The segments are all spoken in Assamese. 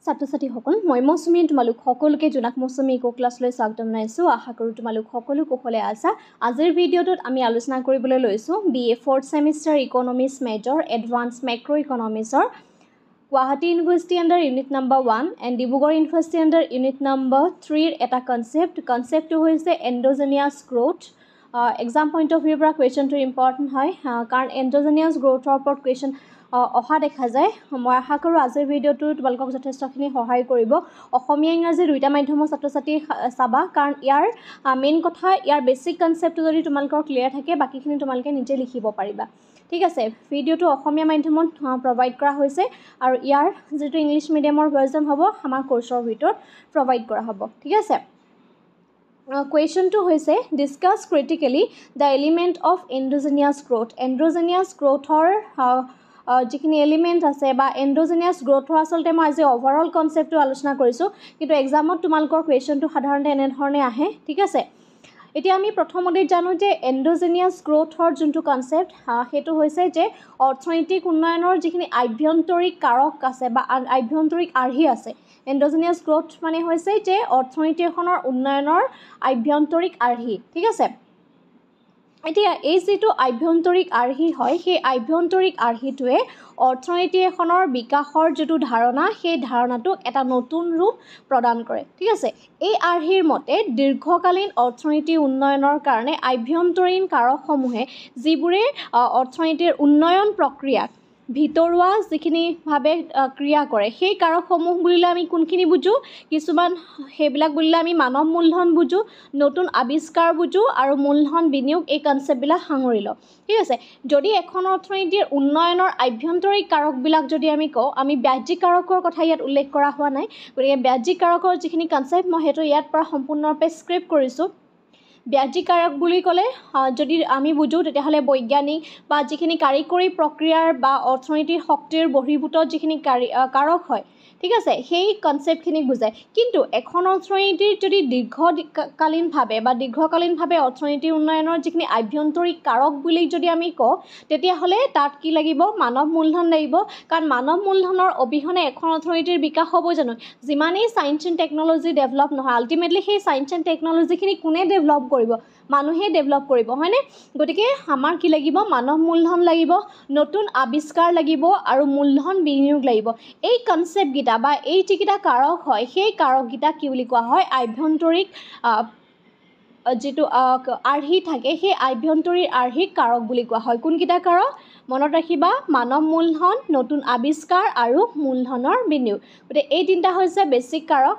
ছাত্ৰ-ছাত্ৰীসকল মই মৌচুমী তোমালোক সকলোকে জোনাক মৌচুমী ইকো ক্লাছলৈ স্বাগতম জনাইছোঁ। আশা কৰোঁ তোমালোক সকলো কুশলে আছা। আজিৰ ভিডিঅ'টোত আমি আলোচনা কৰিবলৈ লৈছোঁ BA 4th semester economics major advance macro' ইকনমিক্সৰ Guwahati university under unit number 1 and Dibrugarh university under unit number 3 এটা কনচেপ্টটো হৈছে endogenous growth. Exam point of ভিউৰ পৰা কুৱেশ্যনটো ইম্পৰ্টেণ্ট হয় কাৰণ এণ্ডোজেনিয়াছ গ্ৰ'থৰ ওপৰত কুৱেশ্যন অহা দেখা যায়। মই আশা কৰোঁ আজিৰ ভিডিঅ'টো তোমালোকক যথেষ্টখিনি সহায় কৰিব। অসমীয়া ইংৰাজী দুইটা মাধ্যমৰ ছাত্ৰ-ছাত্ৰী চাবা কাৰণ ইয়াৰ মেইন কথা ইয়াৰ বেছিক কনচেপ্টটো যদি তোমালোকৰ ক্লিয়াৰ থাকে বাকীখিনি তোমালোকে নিজে লিখিব পাৰিবা। ঠিক আছে, ভিডিঅ'টো অসমীয়া মাধ্যমত প্ৰভাইড কৰা হৈছে আৰু ইয়াৰ যিটো ইংলিছ মিডিয়ামৰ ভাৰ্জন হ'ব আমাৰ কোৰ্চৰ ভিতৰত প্ৰভাইড কৰা হ'ব। ঠিক আছে, কুৱেশ্যনটো হৈছে discuss critically the element of endogenous growth. এণ্ডোজেনিয়াছ গ্ৰ'থৰ যিখিনি এলিমেণ্ট আছে বা এণ্ডোজেনিয়াছ গ্ৰ'থৰ আচলতে মই আজি অভাৰঅল কনচেপ্টটো আলোচনা কৰিছোঁ, কিন্তু এক্সামত তোমালোকৰ কুৱেশ্যনটো সাধাৰণতে এনেধৰণে আহে। ঠিক আছে, এতিয়া আমি প্ৰথমতে জানো যে এণ্ডোজেনিয়াছ গ্ৰ'থৰ যোনটো কনচেপ্ট সেইটো হৈছে যে অৰ্থনৈতিক উন্নয়নৰ যিখিনি আভ্যন্তৰিক কাৰক আছে বা আভ্যন্তৰিক আৰ্হি আছে। এণ্ডোজেনিয়াছ গ্ৰ'থ মানে হৈছে যে অৰ্থনীতি এখনৰ উন্নয়নৰ আভ্যন্তৰিক আৰ্হি। ঠিক আছে, এতিয়া এই যিটো আভ্যন্তৰিক আৰ্হি হয় সেই আভ্যন্তৰিক আৰ্হিটোৱে অৰ্থনীতি এখনৰ বিকাশৰ যিটো ধাৰণা সেই ধাৰণাটোক এটা নতুন ৰূপ প্ৰদান কৰে। ঠিক আছে, এই আৰ্হিৰ মতে দীৰ্ঘকালীন অৰ্থনীতি উন্নয়নৰ কাৰণে আভ্যন্তৰীণ কাৰকসমূহে যিবোৰে অৰ্থনীতিৰ উন্নয়ন প্ৰক্ৰিয়াক ভিতৰুৱা যিখিনিভাৱে ক্ৰিয়া কৰে সেই কাৰকসমূহ বুলিলে আমি কোনখিনি বুজোঁ? কিছুমান সেইবিলাক বুলিলে আমি মানৱ মূলধন বুজোঁ, নতুন আৱিষ্কাৰ বুজোঁ আৰু মূলধন বিনিয়োগ এই কনচেপ্টবিলাক সাঙুৰি লওঁ। ঠিক আছে, যদি এখন অৰ্থনীতিৰ উন্নয়নৰ আভ্যন্তৰিক কাৰকবিলাক যদি আমি কওঁ, আমি বাহ্যিক কাৰকৰ কথা ইয়াত উল্লেখ কৰা হোৱা নাই, গতিকে বাহ্যিক কাৰকৰ যিখিনি কনচেপ্ট মই সেইটো ইয়াত পৰা সম্পূৰ্ণৰূপে স্ক্ৰিপ্ট কৰিছোঁ। বাহ্যিক কাৰক বুলি ক'লে যদি আমি বুজোঁ তেতিয়াহ'লে বৈজ্ঞানিক বা যিখিনি কাৰিকৰী প্ৰক্ৰিয়াৰ বা অৰ্থনীতিৰ শক্তিৰ বহিৰ্ভূত যিখিনি কাৰক হয়, ঠিক আছে, সেই কনচেপ্টখিনিক বুজায়। কিন্তু এখন অৰ্থনীতিৰ যদি দীৰ্ঘকালীনভাৱে অৰ্থনীতিৰ উন্নয়নৰ যিখিনি আভ্যন্তৰিক কাৰক বুলি যদি আমি কওঁ তেতিয়াহ'লে তাত কি লাগিব? মানৱ মূলধন লাগিব, কাৰণ মানৱ মূলধনৰ অবিহনে এখন অৰ্থনীতিৰ বিকাশ হ'ব জানো? যিমানেই ছায়েন্স এণ্ড টেকন'লজি ডেভেলপ নহয়, আল্টিমেটলি সেই ছায়েন্স এণ্ড টেকন'লজিখিনি কোনে ডেভেলপ কৰিব? মানুহে ডেভেলপ কৰিব, হয়নে? গতিকে আমাৰ কি লাগিব? মানৱ মূলধন লাগিব, নতুন আৱিষ্কাৰ লাগিব আৰু মূলধন বিনিয়োগ লাগিব। এই কনচেপ্টকেইটা বা এই যিকেইটা কাৰক হয় সেই কাৰককেইটা কি বুলি কোৱা হয়? আভ্যন্তৰিক যিটো আৰ্হি থাকে সেই আভ্যন্তৰীণ আৰ্হিক কাৰক বুলি কোৱা হয়। কোনকেইটা কাৰক? মনত ৰাখিবা, মানৱ মূলধন, নতুন আৱিষ্কাৰ আৰু মূলধনৰ বিনিয়োগ। গতিকে এই তিনিটা হৈছে বেছিক কাৰক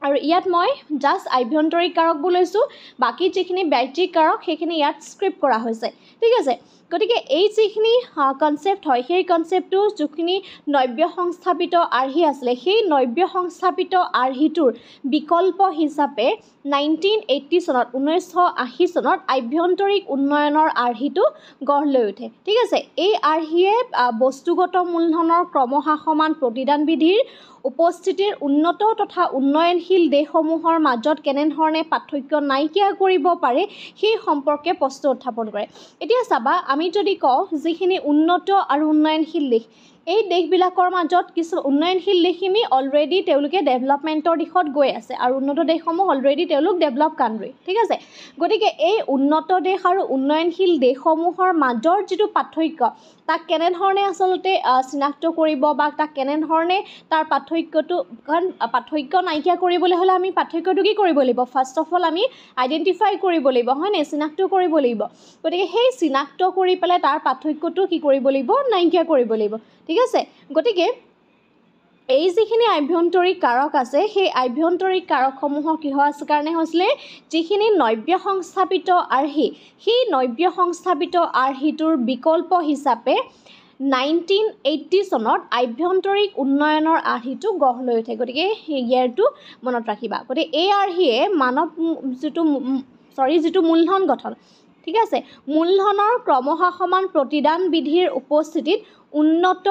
আৰু ইয়াত মই জাষ্ট আভ্যন্তৰিক কাৰকবোৰ লৈছোঁ, বাকী যিখিনি বাহ্যিক কাৰক সেইখিনি ইয়াত স্ক্ৰিপ্ট কৰা হৈছে। ঠিক আছে, গতিকে এই যিখিনি কনচেপ্ট হয় সেই কনচেপ্টটো যিখিনি নব্য সংস্থাপিত আৰ্হি আছিলে সেই নব্য সংস্থাপিত আৰ্হিটোৰ বিকল্প হিচাপে 1980 চনত আভ্যন্তৰিক উন্নয়নৰ আৰ্হিটো গঢ় লৈ উঠে। ঠিক আছে, এই আৰ্হিয়ে বস্তুগত মূলধনৰ ক্ৰমহ্ৰাসমান প্ৰতিদান বিধিৰ উপস্থিতিৰ উন্নত তথা উন্নয়নশীল দেশসমূহৰ মাজত কেনেধৰণে পাৰ্থক্য নাইকিয়া কৰিব পাৰে সেই সম্পৰ্কে প্ৰশ্ন উত্থাপন কৰে। এতিয়া চাবা, আমি যদি কওঁ যিখিনি উন্নত আৰু উন্নয়নশীল দেশ, এই দেশবিলাকৰ মাজত কিছু উন্নয়নশীল দেশখিনি অলৰেডি তেওঁলোকে ডেভেলপমেণ্টৰ দিশত গৈ আছে আৰু উন্নত দেশসমূহ অলৰেডি তেওঁলোক ডেভেলপ কাণ্ট্ৰি। ঠিক আছে, গতিকে এই উন্নত দেশ আৰু উন্নয়নশীল দেশসমূহৰ মাজৰ যিটো পাৰ্থক্য তাক কেনেধৰণে আচলতে চিনাক্ত কৰিব বা তাক কেনেধৰণে তাৰ পাৰ্থক্যটো, কাৰণ পাৰ্থক্য নাইকিয়া কৰিবলৈ হ'লে আমি পাৰ্থক্যটো কি কৰিব লাগিব? ফাৰ্ষ্ট অফ অল আমি আইডেণ্টিফাই কৰিব লাগিব, হয়নে? চিনাক্ত কৰিব লাগিব। গতিকে সেই চিনাক্ত কৰি পেলাই তাৰ পাৰ্থক্যটো কি কৰিব লাগিব? নাইকিয়া কৰিব লাগিব। ঠিক আছে, গতিকে এই যিখিনি আভ্যন্তৰিক কাৰক আছে সেই আভ্যন্তৰিক কাৰকসমূহৰ কিহৰ কাৰণে হৈছিলে? যিখিনি নব্য সংস্থাপিত আৰ্হি সেই নব্য সংস্থাপিত আৰ্হিটোৰ বিকল্প হিচাপে 1980 চনত আভ্যন্তৰিক উন্নয়নৰ আৰ্হিটো গঢ় লৈ উঠে। গতিকে ইয়াৰটো মনত ৰাখিবা। গতিকে এই আৰ্হিয়ে যিটো মূলধন গঠন, ঠিক আছে, মূলধনৰ ক্ৰমহ্ৰাসমান প্ৰতিদান বিধিৰ উপস্থিতিত উন্নত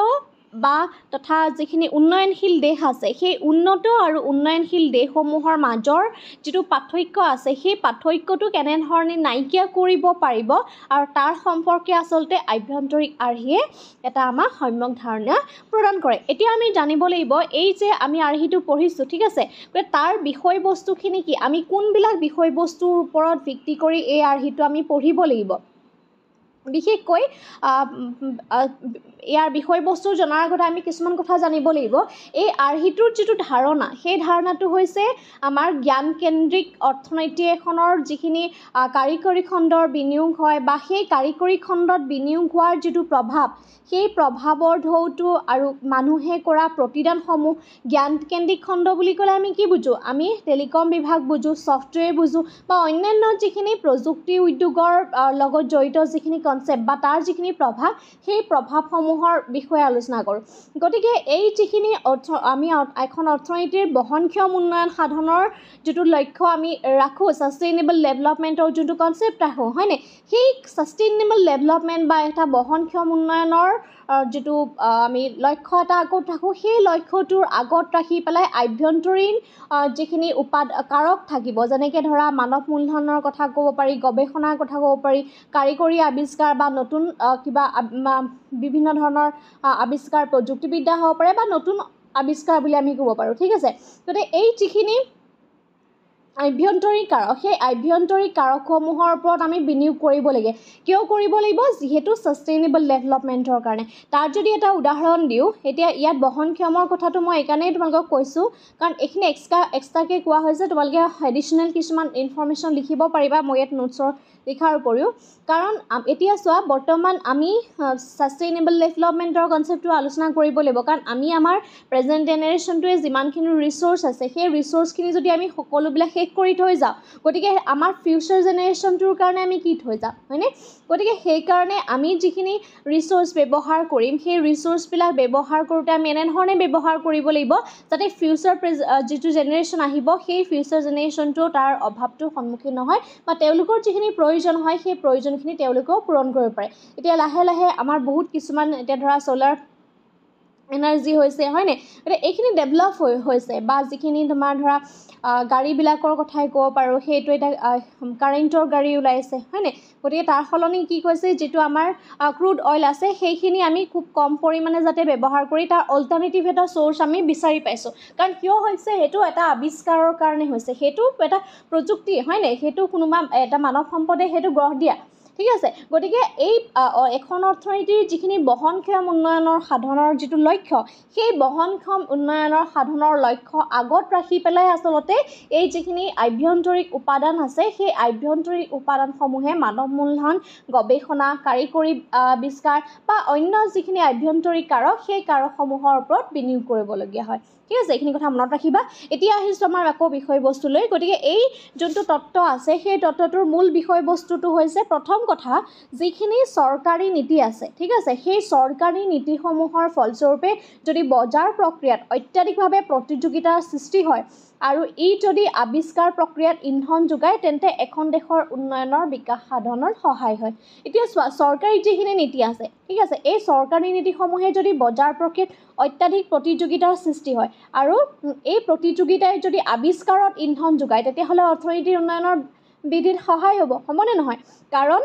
বা তথা যিখিনি উন্নয়নশীল দেশ আছে সেই উন্নত আৰু উন্নয়নশীল দেশসমূহৰ মাজৰ যিটো পাৰ্থক্য আছে সেই পাৰ্থক্যটো কেনেধৰণে নাইকিয়া কৰিব পাৰিব আৰু তাৰ সম্পৰ্কে আচলতে আভ্যন্তৰিক আৰ্হিয়ে এটা আমাক সম্যক ধাৰণা প্ৰদান কৰে। এতিয়া আমি জানিব লাগিব এই যে আমি আৰ্হিটো পঢ়িছোঁ, ঠিক আছে, গতিকে তাৰ বিষয়বস্তুখিনি কি, আমি কোনবিলাক বিষয়বস্তুৰ ওপৰত ভিত্তি কৰি এই আৰ্হিটো আমি পঢ়িব লাগিব। বিশেষকৈ ইয়াৰ বিষয়বস্তু জনাৰ আগতে আমি কিছুমান কথা জানিব লাগিব। এই আৰ্হিটোৰ যিটো ধাৰণা সেই ধাৰণাটো হৈছে আমাৰ জ্ঞানকেন্দ্ৰিক অৰ্থনীতি এখনৰ যিখিনি কাৰিকৰী খণ্ডৰ বিনিয়োগ হয় বা সেই কাৰিকৰী খণ্ডত বিনিয়োগ হোৱাৰ যিটো প্ৰভাৱ সেই প্ৰভাৱৰ ঢৌটো আৰু মানুহে কৰা প্ৰতিদানসমূহ জ্ঞানকেন্দ্ৰিক খণ্ড বুলি ক'লে আমি কি বুজোঁ, আমি টেলিকম বিভাগ বুজোঁ, ছফ্টৱেৰ বুজোঁ বা অন্যান্য যিখিনি প্ৰযুক্তি উদ্যোগৰ লগত জড়িত যিখিনি কনচেপ্ট বা তাৰ যিখিনি প্ৰভাৱ সেই প্ৰভাৱসমূহৰ বিষয়ে আলোচনা কৰোঁ। গতিকে এই যিখিনি আমি এখন অৰ্থনীতিৰ বহনক্ষম উন্নয়ন সাধনৰ যিটো লক্ষ্য আমি ৰাখোঁ, ছাষ্টেইনেবল ডেভেলপমেণ্টৰ যোনটো কনচেপ্ট ৰাখোঁ, হয়নে, সেই ছাষ্টেইনেবল ডেভেলপমেণ্ট বা এটা বহনক্ষম উন্নয়নৰ যিটো আমি লক্ষ্য এটা আগত ৰাখোঁ, সেই লক্ষ্যটোৰ আগত ৰাখি পেলাই আভ্যন্তৰীণ যিখিনি কাৰক থাকিব, যেনেকৈ ধৰা মানৱ মূলধনৰ কথা ক'ব পাৰি, গৱেষণাৰ কথা ক'ব পাৰি, কাৰিকৰী আৱিষ্কাৰ বা নতুন কিবা বিভিন্ন ধৰণৰ আৱিষ্কাৰ, প্ৰযুক্তিবিদ্যা হ'ব পাৰে বা নতুন আৱিষ্কাৰ বুলি আমি ক'ব পাৰোঁ, ঠিক আছে। গতিকে এই যিখিনি আভ্যন্তৰীণ কাৰক সেই আভ্যন্তৰীণ কাৰকসমূহৰ ওপৰত আমি বিনিয়োগ কৰিব লাগে। কিয় কৰিব লাগিব, যিহেতু ছাষ্টেইনেবল ডেভেলপমেণ্টৰ কাৰণে। তাৰ যদি এটা উদাহৰণ দিওঁ, এতিয়া ইয়াত বহনক্ষমৰ কথাটো মই এইকাৰণেই তোমালোকক কৈছোঁ কাৰণ এইখিনি এক্সট্ৰাকৈ কোৱা হৈছে, তোমালোকে এডিশ্যনেল কিছুমান ইনফৰ্মেশ্যন লিখিব পাৰিবা মই ইয়াত নোটছৰ লিখাৰ উপৰিও। কাৰণ এতিয়া চোৱা, বৰ্তমান আমি ছাষ্টেইনেবল ডেভেলপমেণ্টৰ কনচেপ্টটো আলোচনা কৰিব লাগিব, কাৰণ আমি আমাৰ প্ৰেজেণ্ট জেনেৰেশ্যনটোৱে যিমানখিনি ৰিচ'ৰ্চ আছে সেই ৰিচ'ৰ্চখিনি যদি আমি সকলোবিলাক শেষ কৰি থৈ যাওঁ, গতিকে আমাৰ ফিউচাৰ জেনেৰেশ্যনটোৰ কাৰণে আমি কি থৈ যাম, হয়নে? গতিকে সেইকাৰণে আমি যিখিনি ৰিচ'ৰ্চ ব্যৱহাৰ কৰিম সেই ৰিচ'ৰ্চবিলাক ব্যৱহাৰ কৰোঁতে আমি এনেধৰণে ব্যৱহাৰ কৰিব লাগিব যাতে ফিউচাৰ যিটো জেনেৰেশ্যন আহিব সেই ফিউচাৰ জেনেৰেশ্যনটো তাৰ অভাৱটোৰ সন্মুখীন নহয় বা তেওঁলোকৰ যিখিনি প্ৰয়োজন হয় সেই প্ৰয়োজনখিনি তেওঁলোকেও পূৰণ কৰিব পাৰে। এতিয়া লাহে লাহে আমাৰ বহুত কিছুমান এতিয়া ধৰা ছ'লাৰ এনাৰ্জি হৈছে, হয়নে, গতিকে এইখিনি ডেভেলপ হৈছে বা যিখিনি তোমাৰ ধৰা গাড়ীবিলাকৰ কথাই ক'ব পাৰোঁ, সেইটো এটা কাৰেণ্টৰ গাড়ী ওলাইছে, হয়নে। গতিকে তাৰ সলনি কি কৈছে, যিটো আমাৰ ক্ৰুড অইল আছে সেইখিনি আমি খুব কম পৰিমাণে যাতে ব্যৱহাৰ কৰি তাৰ অল্টাৰনেটিভ এটা চ'ৰ্চ আমি বিচাৰি পাইছোঁ। কাৰণ কিয় হৈছে, সেইটো এটা আৱিষ্কাৰৰ কাৰণে হৈছে, সেইটো এটা প্ৰযুক্তি, হয়নে, সেইটো কোনোবা এটা মানৱ সম্পদে সেইটো গঢ় দিয়া, ঠিক আছে। গতিকে এই এখন অৰ্থনীতিৰ যিখিনি বহনক্ষম উন্নয়নৰ সাধনৰ যিটো লক্ষ্য সেই বহনক্ষম উন্নয়নৰ সাধনৰ লক্ষ্য আগত ৰাখি পেলাই আচলতে এই যিখিনি আভ্যন্তৰিক উপাদান আছে সেই আভ্যন্তৰিক উপাদানসমূহে মানৱ মূলধন, গৱেষণা, কাৰিকৰী আৱিষ্কাৰ বা অন্য যিখিনি আভ্যন্তৰিক কাৰক সেই কাৰকসমূহৰ ওপৰত বিনিয়োগ কৰিবলগীয়া হয়, ঠিক আছে। এইখিনি কথা মনত ৰাখিবা। এতিয়া আহিছোঁ আমাৰ আকৌ বিষয়বস্তুলৈ। গতিকে এই যোনটো তত্ত্ব আছে সেই তত্ত্বটোৰ মূল বিষয়বস্তুটো হৈছে, প্ৰথম কথা, যিখিনি চৰকাৰী নীতি আছে, ঠিক আছে, সেই চৰকাৰী নীতিসমূহৰ ফলস্বৰূপে যদি বজাৰ প্ৰক্ৰিয়াত অত্যাধিকভাৱে প্ৰতিযোগিতাৰ সৃষ্টি হয় আৰু ই যদি আৱিষ্কাৰ প্ৰক্ৰিয়াত ইন্ধন যোগায় তেন্তে এখন দেশৰ উন্নয়নৰ বিকাশ সাধনত সহায় হয়। এতিয়া চোৱা, চৰকাৰী যিখিনি নীতি আছে, ঠিক আছে, এই চৰকাৰী নীতিসমূহে যদি বজাৰ প্ৰক্ৰিয়াত অত্যাধিক প্ৰতিযোগিতাৰ সৃষ্টি হয় আৰু এই প্ৰতিযোগিতাই যদি আৱিষ্কাৰত ইন্ধন যোগায় তেতিয়াহ'লে অৰ্থনীতিৰ উন্নয়নৰ বৃদ্ধিত সহায় হ'বনে নহয়? কাৰণ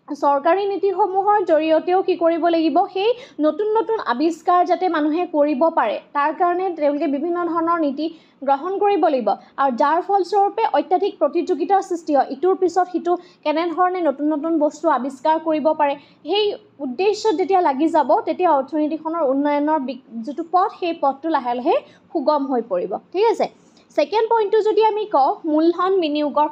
চৰকাৰী নীতিসমূহৰ জৰিয়তেও কি কৰিব লাগিব, সেই নতুন নতুন আৱিষ্কাৰ যাতে মানুহে কৰিব পাৰে তাৰ কাৰণে তেওঁলোকে বিভিন্ন ধৰণৰ নীতি গ্ৰহণ কৰিব লাগিব আৰু যাৰ ফলস্বৰূপে অত্যাধিক প্ৰতিযোগিতাৰ সৃষ্টি হয়, ইটোৰ পিছত সিটো কেনেধৰণে নতুন নতুন বস্তু আৱিষ্কাৰ কৰিব পাৰে, সেই উদ্দেশ্যত যেতিয়া লাগি যাব তেতিয়া অৰ্থনীতিখনৰ উন্নয়নৰ যিটো পথ সেই পথটো লাহে লাহে সুগম হৈ পৰিব, ঠিক আছে। ছেকেণ্ড পইণ্টটো যদি আমি কওঁ, মূলধন বিনিয়োগৰ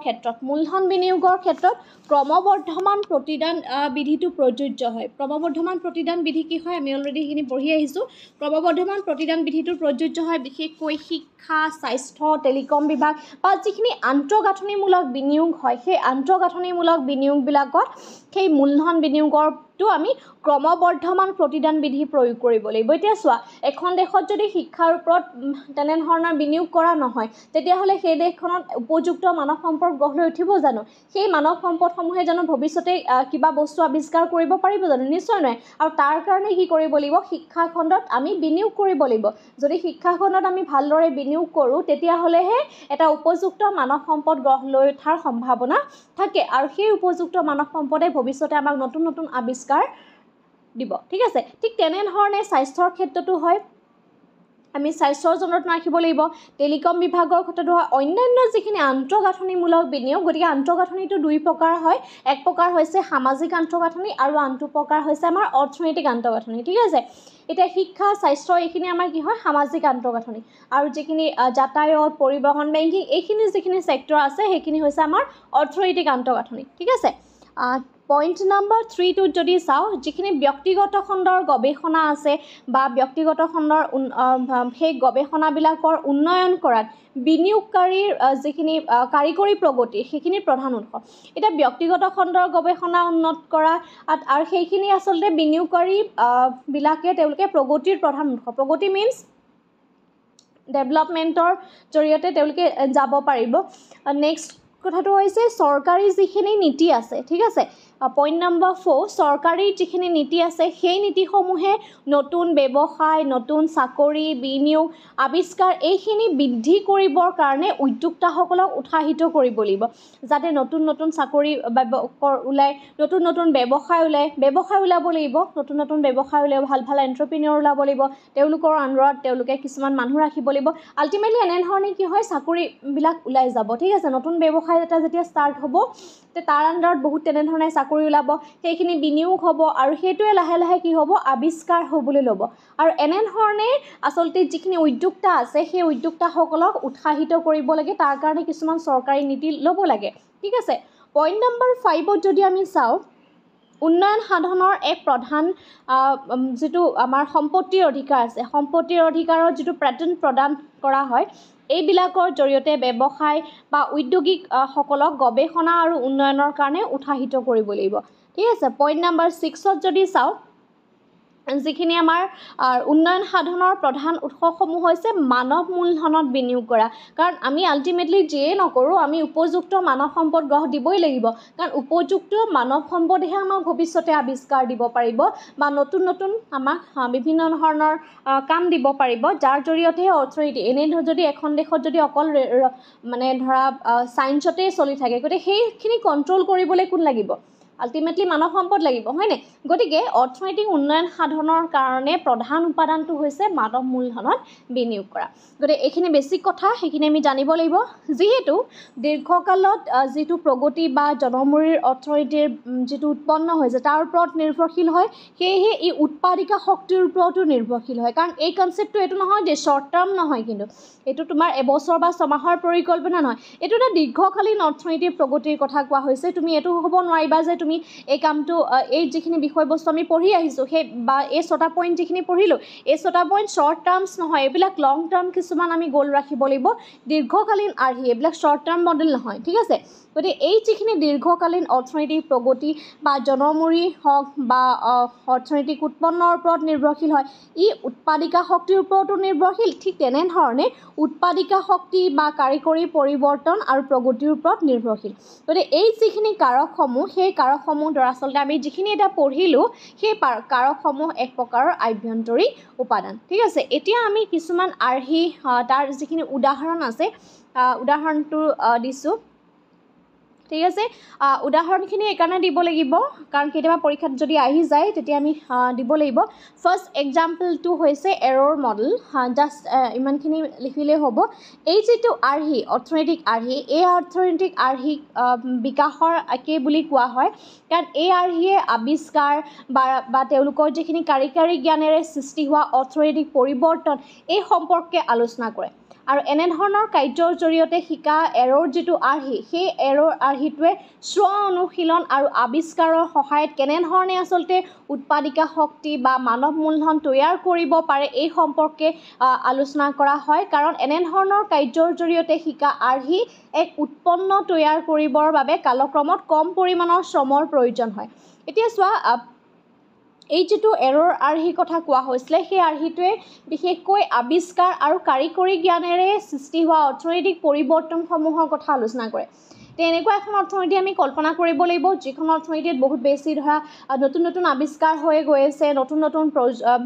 ক্ষেত্ৰত ক্ৰমবৰ্ধমান প্ৰতিদান বিধিটো প্ৰযোজ্য হয়। ক্ৰমবৰ্ধমান প্ৰতিদান বিধি কি হয় আমি অলৰেডি সেইখিনি পঢ়ি আহিছোঁ। ক্ৰমবৰ্ধমান প্ৰতিদান বিধিটো প্ৰযোজ্য হয় বিশেষকৈ শিক্ষা, স্বাস্থ্য, টেলিকম বিভাগ বা যিখিনি আন্তঃগাঁথনিমূলক বিনিয়োগ হয় সেই আন্তঃগাঁথনিমূলক বিনিয়োগবিলাকত সেই মূলধন বিনিয়োগৰ তো আমি ক্ৰমবৰ্ধমান প্ৰতিদান বিধি প্ৰয়োগ কৰিব লাগিব এতিয়া চোৱা এখন দেশত যদি শিক্ষাৰ ওপৰত তেনেধৰণৰ বিনিয়োগ কৰা নহয় তেতিয়াহ'লে সেই দেশখনত উপযুক্ত মানৱ সম্পদ গঢ় লৈ উঠিব জানো সেই মানৱ সম্পদসমূহে জানো ভৱিষ্যতে কিবা বস্তু আৱিষ্কাৰ কৰিব পাৰিব জানো নিশ্চয় নহয় আৰু তাৰ কাৰণে কি কৰিব লাগিব শিক্ষা খণ্ডত আমি বিনিয়োগ কৰিব লাগিব যদি শিক্ষা খণ্ডত আমি ভালদৰে বিনিয়োগ কৰোঁ তেতিয়াহ'লেহে এটা উপযুক্ত মানৱ সম্পদ গঢ় লৈ উঠাৰ সম্ভাৱনা থাকে আৰু সেই উপযুক্ত মানৱ সম্পদে ভৱিষ্যতে আমাক নতুন নতুন আৱিষ্কাৰ দিব ঠিক আছে ঠিক তেনেধৰণে স্বাস্থ্যৰ ক্ষেত্ৰতো হয় আমি স্বাস্থ্যৰ যত্ন ৰাখিব লাগিব টেলিকম বিভাগৰ ক্ষেত্ৰতো হয় অন্যান্য যিখিনি আন্তঃগাঁথনিমূলক বিনিয়োগ গতিকে আন্তঃগাঁথনিটো দুই প্ৰকাৰ হয় এক প্ৰকাৰ হৈছে সামাজিক আন্তঃগাঁথনি আৰু আনটো প্ৰকাৰ হৈছে আমাৰ অৰ্থনৈতিক আন্তঃগাঁথনি ঠিক আছে এতিয়া শিক্ষা স্বাস্থ্য এইখিনি আমাৰ কি হয় সামাজিক আন্তঃগাঁথনি আৰু যিখিনি যাতায়াত পৰিবহণ বেংকিং এইখিনি যিখিনি সেক্টৰ আছে সেইখিনি হৈছে আমাৰ অৰ্থনৈতিক আন্তঃগাঁথনি ঠিক আছে পইণ্ট নম্বৰ 3 টোত যদি চাওঁ যিখিনি ব্যক্তিগত খণ্ডৰ গৱেষণা আছে বা ব্যক্তিগত খণ্ডৰ সেই গৱেষণাবিলাকৰ উন্নয়ন কৰাত বিনিয়োগকাৰীৰ যিখিনি কাৰিকৰী প্ৰগতি সেইখিনি প্ৰধান উৎস এতিয়া ব্যক্তিগত খণ্ডৰ গৱেষণা উন্নত কৰা আৰু সেইখিনি আচলতে বিনিয়োগকাৰী বিলাকে তেওঁলোকে প্ৰগতিৰ প্ৰধান উৎস প্ৰগতি মিন্স ডেভেলপমেণ্টৰ জৰিয়তে তেওঁলোকে যাব পাৰিব নেক্সট কথাটো হৈছে চৰকাৰী যিখিনি নীতি আছে ঠিক আছে পইণ্ট নম্বৰ 4 চৰকাৰী যিখিনি নীতি আছে সেই নীতিসমূহে নতুন ব্যৱসায় নতুন চাকৰি বিনিয়োগ আৱিষ্কাৰ এইখিনি বৃদ্ধি কৰিবৰ কাৰণে উদ্যোক্তাসকলক উৎসাহিত কৰিব লাগিব যাতে নতুন নতুন চাকৰি ওলায় নতুন নতুন ব্যৱসায় ওলাব লাগিব নতুন নতুন ব্যৱসায় ওলাই ভাল ভাল এণ্টাৰপ্ৰিনিয়ৰ ওলাব লাগিব তেওঁলোকৰ আণ্ডাৰত তেওঁলোকে কিছুমান মানুহ ৰাখিব লাগিব আল্টিমেটলি এনেধৰণে কি হয় চাকৰিবিলাক ওলাই যাব ঠিক আছে নতুন ব্যৱসায় এটা যেতিয়া ষ্টাৰ্ট হ'ব তাৰ আণ্ডাৰত বহুত তেনেধৰণে চাকৰি ওলাব সেইখিনি বিনিয়োগ হ'ব আৰু সেইটোৱে লাহে লাহে কি হ'ব আৱিষ্কাৰ হ'বলৈ ল'ব আৰু এনেধৰণে আচলতে যিখিনি উদ্যোক্তা আছে সেই উদ্যোক্তাসকলক উৎসাহিত কৰিব লাগে তাৰ কাৰণে কিছুমান চৰকাৰী নীতি ল'ব লাগে ঠিক আছে পইণ্ট নম্বৰ 5ত যদি আমি চাওঁ উন্নয়ন সাধনৰ এক প্ৰধান যিটো আমাৰ সম্পত্তিৰ অধিকাৰ আছে সম্পত্তিৰ অধিকাৰৰ যিটো পেটেণ্ট প্ৰদান কৰা হয় এইবিলাকৰ জৰিয়তে ব্যৱসায় বা উদ্যোগিক সকলক গৱেষণা আৰু উন্নয়নৰ কাৰণে উৎসাহিত কৰিব লাগিব ঠিক আছে পইণ্ট নম্বৰ 6ত যদি চাওঁ যিখিনি আমাৰ উন্নয়ন সাধনৰ প্ৰধান উৎসসমূহ হৈছে মানৱ মূলধনত বিনিয়োগ কৰা কাৰণ আমি আল্টিমেটলি যিয়ে নকৰোঁ আমি উপযুক্ত মানৱ সম্পদ গঢ় দিবই লাগিব কাৰণ উপযুক্ত মানৱ সম্পদেহে আমাক ভৱিষ্যতে আৱিষ্কাৰ দিব পাৰিব বা নতুন নতুন আমাক বিভিন্ন ধৰণৰ কাম দিব পাৰিব যাৰ জৰিয়তে অৰ্থনীতি এনে যদি এখন দেশত যদি অকল মানে ধৰা সায়েন্সতে চলি থাকে গতিকে সেইখিনি কন্ট্ৰোল কৰিবলৈ কোন লাগিব আল্টিমেটলি মানৱ সম্পদ লাগিব হয়নে গতিকে অৰ্থনৈতিক উন্নয়ন সাধনৰ কাৰণে প্ৰধান উপাদানটো হৈছে মানৱ মূলধনত বিনিয়োগ কৰা গতিকে এইখিনি বেছিক কথা সেইখিনি আমি জানিব লাগিব যিহেতু দীৰ্ঘকালত যিটো প্ৰগতি বা জনমূৰিৰ অৰ্থনীতিৰ যিটো উৎপন্ন হৈছে তাৰ ওপৰত নিৰ্ভৰশীল হয় সেয়েহে এই উৎপাদিকা শক্তিৰ ওপৰতো নিৰ্ভৰশীল হয় কাৰণ এই কনচেপ্টটো এইটো নহয় যে শ্বৰ্ট টাৰ্ম নহয় কিন্তু এইটো তোমাৰ এবছৰ বা ছমাহৰ পৰিকল্পনা নহয় এইটো এটা দীৰ্ঘকালীন অৰ্থনীতিৰ প্ৰগতিৰ কথা কোৱা হৈছে তুমি এইটো হ'ব নোৱাৰিবা যে তুমি এই কামটো এই যিখিনি বিষয়বস্তু আমি পঢ়ি আহিছোঁ সেই বা এই 6টা পইণ্ট যিখিনি পঢ়িলোঁ এই 6টা পইণ্ট শ্বৰ্ট টাৰ্মছ নহয় এইবিলাক লং টাৰ্ম কিছুমান আমি গ'ল ৰাখিব লাগিব দীৰ্ঘকালীন আৰ্হি এইবিলাক শ্বৰ্ট টাৰ্ম মডেল নহয় ঠিক আছে গতিকে এই যিখিনি দীৰ্ঘকালীন অৰ্থনৈতিক প্ৰগতি বা জনমূৰি হওক বা অৰ্থনৈতিক উৎপন্নৰ ওপৰত নিৰ্ভৰশীল হয় ই উৎপাদিকা শক্তিৰ ওপৰতো নিৰ্ভৰশীল ঠিক তেনেধৰণে উৎপাদিকা শক্তি বা কাৰিকৰী পৰিৱৰ্তন আৰু প্ৰগতিৰ ওপৰত নিৰ্ভৰশীল গতিকে এই যিখিনি কাৰকসমূহ সেই কাৰকসমূহ দৰাচলতে আমি যিখিনি এটা পঢ়িলোঁ সেই কাৰকসমূহ এক প্ৰকাৰৰ আভ্যন্তৰীণ উপাদান ঠিক আছে এতিয়া আমি কিছুমান আৰ্হি তাৰ যিখিনি উদাহৰণ আছে উদাহৰণটো দিছোঁ ঠিক আছে উদাহৰণখিনি এইকাৰণে দিব লাগিব কাৰণ কেতিয়াবা পৰীক্ষাত যদি আহি যায় তেতিয়া আমি দিব লাগিব ফাৰ্ষ্ট এক্সাম্পলটো হৈছে এৰৰ মডেল জাষ্ট ইমানখিনি লিখিলেই হ'ব এই যিটো আৰ্হি অৰ্থনৈতিক আৰ্হি এই অৰ্থনৈতিক আৰ্হিক বিকাশৰ একে বুলি কোৱা হয় কাৰণ এই আৰ্হিয়ে আৱিষ্কাৰ বা তেওঁলোকৰ যিখিনি কাৰিকৰী জ্ঞানেৰে সৃষ্টি হোৱা অৰ্থনৈতিক পৰিৱৰ্তন এই সম্পৰ্কে আলোচনা কৰে আৰু এনেধৰণৰ কাৰ্যৰ জৰিয়তে শিকা এৰৰ যিটো আৰ্হি সেই এৰৰ আৰ্হিটোৱে স্ব অনুশীলন আৰু আৱিষ্কাৰৰ সহায়ত কেনেধৰণে আচলতে উৎপাদিকা শক্তি বা মানৱ মূলধন তৈয়াৰ কৰিব পাৰে এই সম্পৰ্কে আলোচনা কৰা হয় কাৰণ এনেধৰণৰ কাৰ্যৰ জৰিয়তে শিকা আৰ্হি এক উৎপন্ন তৈয়াৰ কৰিবৰ বাবে কালক্ৰমত কম পৰিমাণৰ শ্ৰমৰ প্ৰয়োজন হয় এতিয়া চোৱা এই যেটো এৰৰ আৰ্হিৰ কথা কোৱা হৈছিলে সেই আৰ্হিটোৱে বিশেষকৈ আৱিষ্কাৰ আৰু কাৰিকৰী জ্ঞানেৰে সৃষ্টি হোৱা অৰ্থনৈতিক পৰিৱৰ্তনসমূহৰ কথা আলোচনা কৰে তেনেকুৱা এখন অৰ্থনীতি আমি কল্পনা কৰিব লাগিব যিখন অৰ্থনীতিত বহুত বেছি ধৰা নতুন নতুন আৱিষ্কাৰ হৈ গৈ আছে নতুন নতুন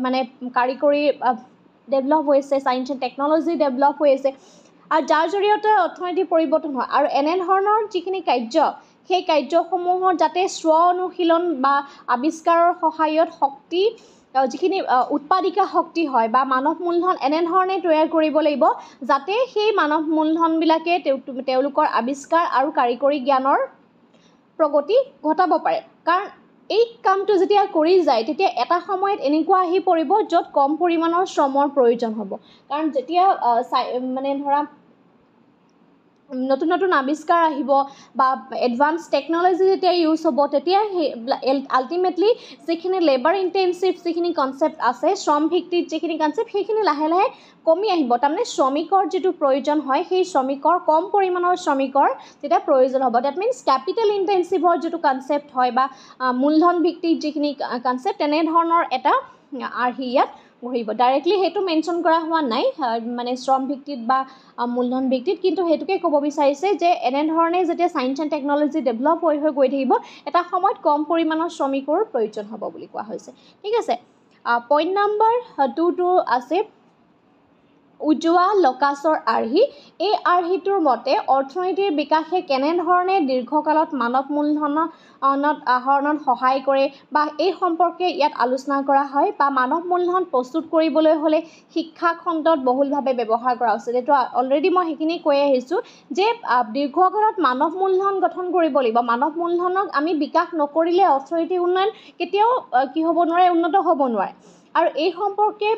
মানে কাৰিকৰী ডেভেলপ হৈছে সায়েন্স এণ্ড টেকনলজি ডেভেলপ হৈ আছে আৰু যাৰ জৰিয়তে অৰ্থনৈতিক পৰিৱৰ্তন হয় আৰু এনে ধৰণৰ যিখিনি কাৰ্য সেই কাৰ্যসমূহৰ যাতে স্ব অনুশীলন বা আৱিষ্কাৰৰ সহায়ত শক্তি যিখিনি উৎপাদিকা শক্তি হয় বা মানৱ মূলধন এনে ধৰণে তৈয়াৰ কৰিব লাগিব যাতে সেই মানৱ মূলধনবিলাকে তেওঁলোকৰ আৱিষ্কাৰ আৰু কাৰিকৰী জ্ঞানৰ প্ৰগতি ঘটাব পাৰে কাৰণ এই কামটো যেতিয়া কৰি যায় তেতিয়া এটা সময়ত এনেকুৱা আহি পৰিব য'ত কম পৰিমাণৰ শ্ৰমৰ প্ৰয়োজন হ'ব কাৰণ যেতিয়া মানে ধৰা নতুন নতুন আৱিষ্কাৰ আহিব বা এডভান্স টেকনলজি যেতিয়া ইউজ হ'ব তেতিয়া আল্টিমেটলি যিখিনি লেবাৰ ইণ্টেনচিভ যিখিনি কনচেপ্ট আছে শ্ৰম ভিত্তিত যিখিনি কনচেপ্ট সেইখিনি লাহে লাহে কমি আহিব তাৰমানে শ্ৰমিকৰ যিটো প্ৰয়োজন হয় সেই শ্ৰমিকৰ কম পৰিমাণৰ শ্ৰমিকৰ যেতিয়া প্ৰয়োজন হ'ব ডেট মিনছ কেপিটেল ইণ্টেনচিভৰ যিটো কনচেপ্ট হয় বা মূলধন ভিত্তিত যিখিনি কনচেপ্ট তেনেধৰণৰ এটা আৰ্হি ইয়াত গঢ়িব ডাইৰেক্টলি সেইটো মেনশ্যন কৰা হোৱা নাই মানে শ্ৰম ভিত্তিত বা মূলধন ভিত্তিত কিন্তু সেইটোকে ক'ব বিচাৰিছে যে এনেধৰণে যেতিয়া সায়েন্স এণ্ড টেকনলজি ডেভেলপ হৈ গৈ থাকিব এটা সময়ত কম পৰিমাণৰ শ্ৰমিকৰ প্ৰয়োজন হ'ব বুলি কোৱা হৈছে ঠিক আছে পইণ্ট নম্বৰ 2 আছে উজ্জ্বল লকাছৰ আৰ্হি এই আৰ্হিটোৰ মতে অৰ্থনীতিৰ বিকাশে কেনেধৰণে দীৰ্ঘকালত মানৱ মূলধনত আহৰণত সহায় কৰে বা এই সম্পৰ্কে ইয়াত আলোচনা কৰা হয় বা মানৱ মূলধন প্ৰস্তুত কৰিবলৈ হ'লে শিক্ষা খণ্ডত বহুলভাৱে ব্যৱহাৰ কৰা উচিত এইটো অলৰেডি মই সেইখিনি কৈ আহিছোঁ যে দীৰ্ঘকালত মানৱ মূলধন গঠন কৰিব লাগিব মানৱ মূলধনক আমি বিকাশ নকৰিলে অৰ্থনৈতিক উন্নয়ন কেতিয়াও কি হ'ব নোৱাৰে উন্নত হ'ব নোৱাৰে আৰু এই সম্পৰ্কে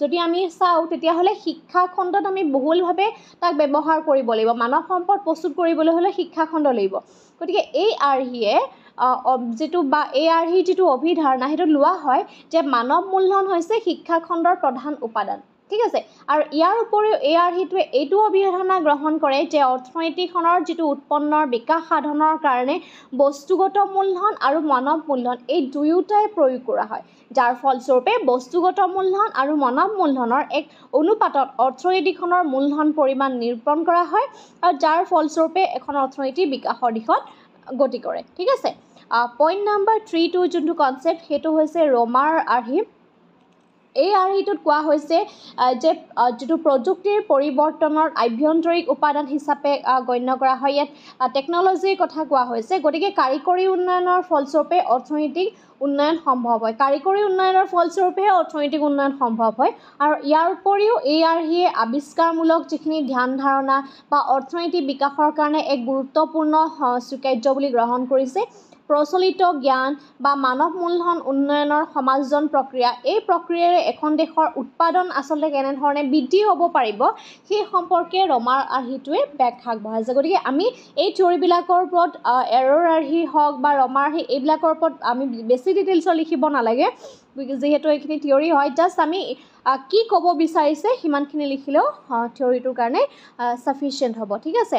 যদি আমি চাওঁ তেতিয়াহ'লে শিক্ষা খণ্ডত আমি বহুলভাৱে তাক ব্যৱহাৰ কৰিব লাগিব মানৱ সম্পদ প্ৰস্তুত কৰিবলৈ হ'লে শিক্ষা খণ্ড লাগিব গতিকে এই আৰ্হিয়ে যিটো বা এই আৰ্হিৰ যিটো অভিধাৰণা সেইটো লোৱা হয় যে মানৱ মূলধন হৈছে শিক্ষা খণ্ডৰ প্ৰধান উপাদান ঠিক আছে আৰু ইয়াৰ উপৰিও এই আৰ্হিটোৱে এইটো অভিধাৰণা গ্ৰহণ কৰে যে অৰ্থনীতিখনৰ যিটো উৎপন্নৰ বিকাশ সাধনৰ কাৰণে বস্তুগত মূলধন আৰু মানৱ মূলধন এই দুয়োটাই প্ৰয়োগ কৰা হয় যাৰ ফলস্বৰূপে বস্তুগত মূলধন আৰু মানৱ মূলধনৰ এক অনুপাতত অৰ্থনীতিখনৰ মূলধন পৰিমাণ নিৰূপণ কৰা হয় আৰু যাৰ ফলস্বৰূপে এখন অৰ্থনীতি বিকাশৰ দিশত গতি কৰে ঠিক আছে পইণ্ট নম্বৰ 3 যোনটো কনচেপ্ট সেইটো হৈছে ৰমাৰ আৰ্হি এই আৰ্হিটোত কোৱা হৈছে যে যিটো প্ৰযুক্তিৰ পৰিৱৰ্তনৰ আভ্যন্তৰিক উপাদান হিচাপে গণ্য কৰা হয় ইয়াত টেকনলজিৰ কথা কোৱা হৈছে গতিকে কাৰিকৰী উন্নয়নৰ ফলস্বৰূপে অৰ্থনৈতিক উন্নয়ন সম্ভৱ হয় কাৰিকৰী উন্নয়নৰ ফলস্বৰূপেহে অৰ্থনৈতিক উন্নয়ন সম্ভৱ হয় আৰু ইয়াৰ উপৰিও এই আৰ্হিয়ে আৱিষ্কাৰমূলক যিখিনি ধ্যান ধাৰণা বা অৰ্থনৈতিক বিকাশৰ কাৰণে এক গুৰুত্বপূৰ্ণ স্বীকাৰ্য বুলি গ্ৰহণ কৰিছে প্ৰচলিত জ্ঞান বা মানৱ মূলধন উন্নয়নৰ সমাজজন প্ৰক্ৰিয়া এই প্ৰক্ৰিয়াৰে এখন দেশৰ উৎপাদন আচলতে কেনেধৰণে বৃদ্ধি হ'ব পাৰিব সেই সম্পৰ্কে ৰমাৰ আৰ্হিটোৱে ব্যাখ্যা আগবঢ়াইছে গতিকে আমি এই থিয়ৰিবিলাকৰ ওপৰত এৰৰ আৰ্হি হওক বা ৰমাৰ আৰ্হি এইবিলাকৰ ওপৰত আমি বেছি ডিটেইলছত লিখিব নালাগে যিহেতু এইখিনি থিয়ৰি হয় জাষ্ট আমি কি ক'ব বিচাৰিছে সিমানখিনি লিখিলেও থিয়ৰিটোৰ কাৰণে সাফিচিয়েণ্ট হ'ব ঠিক আছে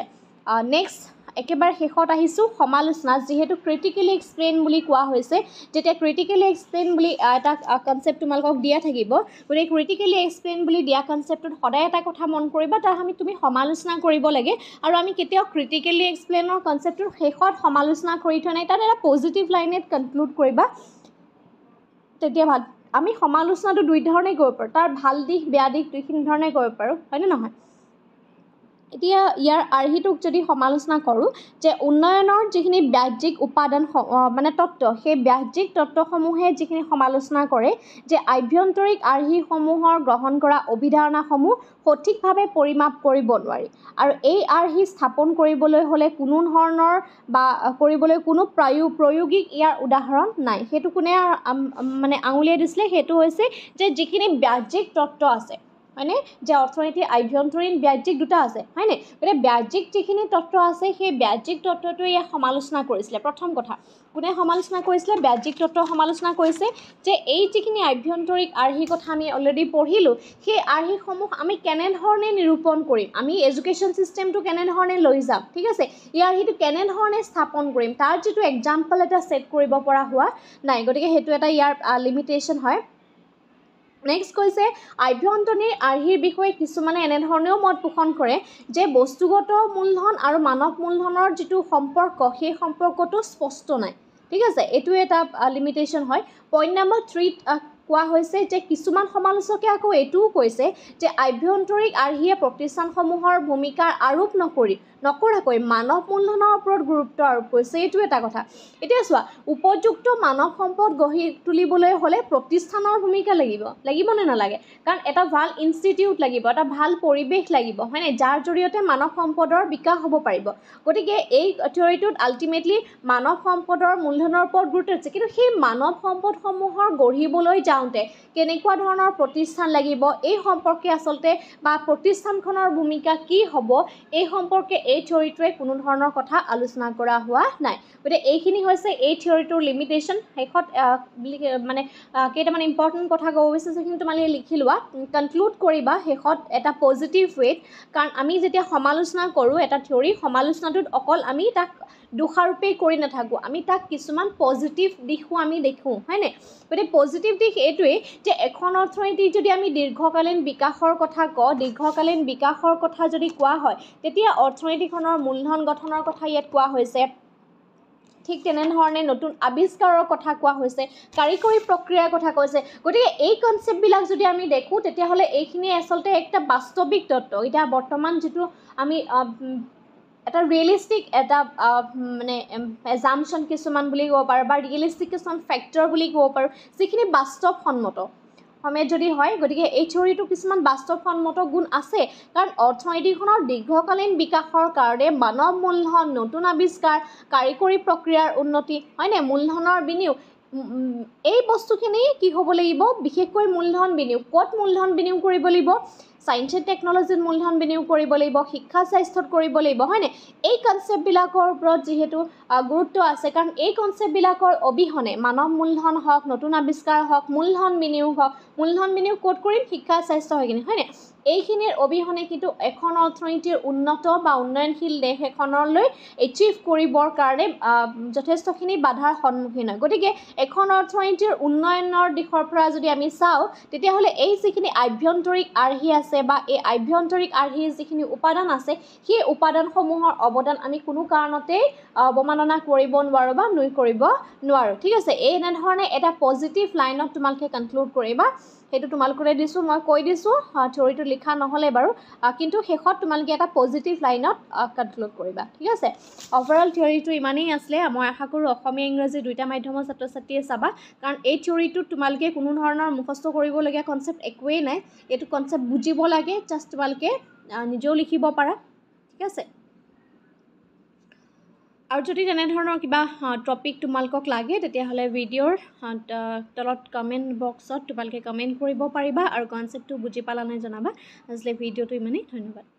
নেক্সট একেবাৰে শেষত আহিছোঁ সমালোচনা যিহেতু ক্ৰিটিকেলি এক্সপ্লেইন বুলি কোৱা হৈছে যেতিয়া ক্ৰিটিকেলি এক্সপ্লেইন বুলি এটা কনচেপ্ট তোমালোকক দিয়া থাকিব গতিকে ক্ৰিটিকেলি এক্সপ্লেইন বুলি দিয়া কনচেপ্টত সদায় এটা কথা মন কৰিবা তাৰ তুমি সমালোচনা কৰিব লাগে আৰু আমি কেতিয়াও ক্ৰিটিকেলি এক্সপ্লেইনৰ কনচেপ্টৰ শেষত সমালোচনা কৰি থোৱা নাই তাত এটা পজিটিভ লাইনেট কনক্লুড কৰিবা তেতিয়া ভাল আমি সমালোচনাটো দুই ধৰণে কৰিব পাৰোঁ তাৰ ভাল দিশ বেয়া দিশ দুইখিনি ধৰণে কৰিব পাৰোঁ হয়নে নহয় এতিয়া ইয়াৰ আৰ্হিটোক যদি সমালোচনা কৰোঁ যে উন্নয়নৰ যিখিনি বাহ্যিক উপাদান মানে তত্ত্ব সেই বাহ্যিক তত্ত্বসমূহে যিখিনি সমালোচনা কৰে যে আভ্যন্তৰিক আৰ্হিসমূহৰ গ্ৰহণ কৰা অভিধাৰণাসমূহ সঠিকভাৱে পৰিমাপ কৰিব নোৱাৰি আৰু এই আৰ্হি স্থাপন কৰিবলৈ হ'লে কোনো ধৰণৰ বা কৰিবলৈ কোনো প্ৰায়োগিক ইয়াৰ উদাহৰণ নাই সেইটো কোনে মানে আঙুলিয়াই দিছিলে সেইটো হৈছে যে যিখিনি বাহ্যিক তত্ত্ব আছে হয়নে যে অৰ্থনীতিৰ আভ্যন্তৰীণ বাহ্যিক দুটা আছে হয়নে গতিকে বাহ্যিক যিখিনি তত্ত্ব আছে সেই বাহ্যিক তত্ত্বটো ইয়াক সমালোচনা কৰিছিলে প্ৰথম কথা কোনে সমালোচনা কৰিছিলে বাহ্যিক তত্ত্ব সমালোচনা কৰিছে যে এই যিখিনি আভ্যন্তৰিক আৰ্হিৰ কথা আমি অলৰেডি পঢ়িলোঁ সেই আৰ্হিসমূহ আমি কেনেধৰণে নিৰূপণ কৰিম আমি এডুকেশ্যন চিষ্টেমটো কেনেধৰণে লৈ যাম ঠিক আছে এই আৰ্হিটো কেনেধৰণে স্থাপন কৰিম তাৰ যিটো এক্সাম্পল এটা ছেট কৰিব পৰা হোৱা নাই গতিকে সেইটো এটা ইয়াৰ লিমিটেশ্যন হয় নেক্সট কৈছে আভ্যন্তৰীণ আৰ্হিৰ বিষয়ে কিছুমানে এনেধৰণেও মত পোষণ কৰে যে বস্তুগত মূলধন আৰু মানৱ মূলধনৰ যিটো সম্পৰ্ক সেই সম্পৰ্কটো স্পষ্ট নাই ঠিক আছে এইটো এটা লিমিটেশ্যন হয় পইণ্ট নম্বৰ 3 কোৱা হৈছে যে কিছুমান সমালোচকে আকৌ এইটোও কৈছে যে আভ্যন্তৰীণ আৰ্হিয়ে প্ৰতিষ্ঠানসমূহৰ ভূমিকাৰ আৰোপ নকৰাকৈ মানৱ মূলধনৰ ওপৰত গুৰুত্ব আৰোপ কৰিছে এইটো এটা কথা এতিয়া চোৱা উপযুক্ত মানৱ সম্পদ গঢ়ি তুলিবলৈ হ'লে প্ৰতিষ্ঠানৰ ভূমিকা লাগিবনে নালাগে কাৰণ এটা ভাল ইনষ্টিটিউট লাগিব এটা ভাল পৰিৱেশ লাগিব হয়নে যাৰ জৰিয়তে মানৱ সম্পদৰ বিকাশ হ'ব পাৰিব গতিকে এই থিয়ৰিটোত আল্টিমেটলি মানৱ সম্পদৰ মূলধনৰ ওপৰত গুৰুত্ব দিছে কিন্তু সেই মানৱ সম্পদসমূহৰ গঢ়িবলৈ যাওঁতে কেনেকুৱা ধৰণৰ প্ৰতিষ্ঠান লাগিব এই সম্পৰ্কে আচলতে বা প্ৰতিষ্ঠানখনৰ ভূমিকা কি হ'ব এই সম্পৰ্কে এই থিয়ৰিটোৱে কোনো ধৰণৰ কথা আলোচনা কৰা হোৱা নাই গতিকে এইখিনি হৈছে এই থিয়ৰিটোৰ লিমিটেশ্যন শেষত মানে কেইটামান ইম্পৰ্টেণ্ট কথা ক'ব বিচাৰিছোঁ সেইখিনি তোমালোকে লিখি লোৱা কনক্লুড কৰিবা শেষত এটা পজিটিভ ৱেত কাৰণ আমি যেতিয়া সমালোচনা কৰোঁ এটা থিয়ৰি সমালোচনাটোত অকল আমি তাক দোষাৰোপেই কৰি নাথাকোঁ আমি তাক কিছুমান পজিটিভ দিশো আমি দেখোঁ হয়নে গতিকে পজিটিভ দিশ এইটোৱেই যে এখন অৰ্থনীতি যদি আমি দীৰ্ঘকালীন বিকাশৰ কথা কওঁ দীৰ্ঘকালীন বিকাশৰ কথা যদি কোৱা হয় তেতিয়া অৰ্থনীতিখনৰ মূলধন গঠনৰ কথা ইয়াত কোৱা হৈছে ঠিক তেনেধৰণে নতুন আৱিষ্কাৰৰ কথা কোৱা হৈছে কাৰিকৰী প্ৰক্ৰিয়াৰ কথা কৈছে গতিকে এই কনচেপ্টবিলাক যদি আমি দেখোঁ তেতিয়াহ'লে এইখিনি আচলতে একটা বাস্তৱিক তত্ত্ব এতিয়া বৰ্তমান যিটো আমি এটা ৰিয়েলিষ্টিক এটা মানে এজাম্পশ্যন কিছুমান বুলি ক'ব পাৰোঁ বা ৰিয়েলিষ্টিক কিছুমান ফেক্টৰ বুলি ক'ব পাৰোঁ যিখিনি বাস্তৱসন্মত সময়ত যদি হয় গতিকে এই থিয়ৰিটো কিছুমান বাস্তৱসন্মত গুণ আছে কাৰণ অৰ্থনীতিখনৰ দীৰ্ঘকালীন বিকাশৰ কাৰণে মানৱ মূলধন নতুন আৱিষ্কাৰ কাৰিকৰী প্ৰক্ৰিয়াৰ উন্নতি হয়নে মূলধনৰ বিনিয়োগ এই বস্তুখিনি কি হ'ব লাগিব বিশেষকৈ মূলধন বিনিয়োগ ক'ত মূলধন বিনিয়োগ কৰিব লাগিব সায়েন্স এণ্ড টেকনলজিত মূলধন বিনিয়োগ কৰিব লাগিব শিক্ষা স্বাস্থ্যত কৰিব লাগিব হয়নে এই কনচেপ্টবিলাকৰ ওপৰত যিহেতু গুৰুত্ব আছে কাৰণ এই কনচেপ্টবিলাকৰ অবিহনে মানৱ মূলধন হওক নতুন আৱিষ্কাৰ হওক মূলধন বিনিয়োগ ক'ত কৰিম শিক্ষা স্বাস্থ্য হৈ কিনে হয়নে এইখিনিৰ অবিহনে কিন্তু এখন অৰ্থনীতিৰ উন্নত বা উন্নয়নশীল দেশ এখনলৈ এচিভ কৰিবৰ কাৰণে যথেষ্টখিনি বাধাৰ সন্মুখীন হয় গতিকে এখন অৰ্থনীতিৰ উন্নয়নৰ দিশৰ পৰা যদি আমি চাওঁ তেতিয়াহ'লে এই যিখিনি আভ্যন্তৰিক আৰ্হি আছে বা এই আভ্যন্তৰিক আৰ্হিৰ যিখিনি উপাদান আছে সেই উপাদানসমূহৰ অৱদান আমি কোনো কাৰণতেই অৱমাননা কৰিব নোৱাৰোঁ বা নুই কৰিব নোৱাৰোঁ ঠিক আছে এই এনেধৰণে এটা পজিটিভ লাইনত তোমালোকে কনক্লুড কৰিবা সেইটো তোমালোকলৈ দিছোঁ মই কৈ দিছোঁ থিয়ৰিটো লিখা নহ'লে বাৰু কিন্তু শেষত তোমালোকে এটা পজিটিভ লাইনত কনক্লুড কৰিবা ঠিক আছে অভাৰঅল থিয়ৰিটো ইমানেই আছিলে মই আশা কৰোঁ অসমীয়া ইংৰাজী দুইটা মাধ্যমৰ ছাত্ৰ ছাত্ৰীয়ে চাবা কাৰণ এই থিয়ৰিটোত তোমালোকে কোনো ধৰণৰ মুখস্থ কৰিবলগীয়া কনচেপ্ট একোৱেই নাই এইটো কনচেপ্ট বুজিব লাগে জাষ্ট তোমালোকে নিজেও লিখিব পাৰা ঠিক আছে আৰু যদি তেনেধৰণৰ কিবা টপিক তোমালোকক লাগে তেতিয়াহ'লে ভিডিঅ'ৰ তলত কমেণ্ট বক্সত তোমালোকে কমেণ্ট কৰিব পাৰিবা আৰু কনচেপ্টটো বুজি পালা নাই জনাবা আজিলৈ ভিডিঅ'টো ইমানেই ধন্যবাদ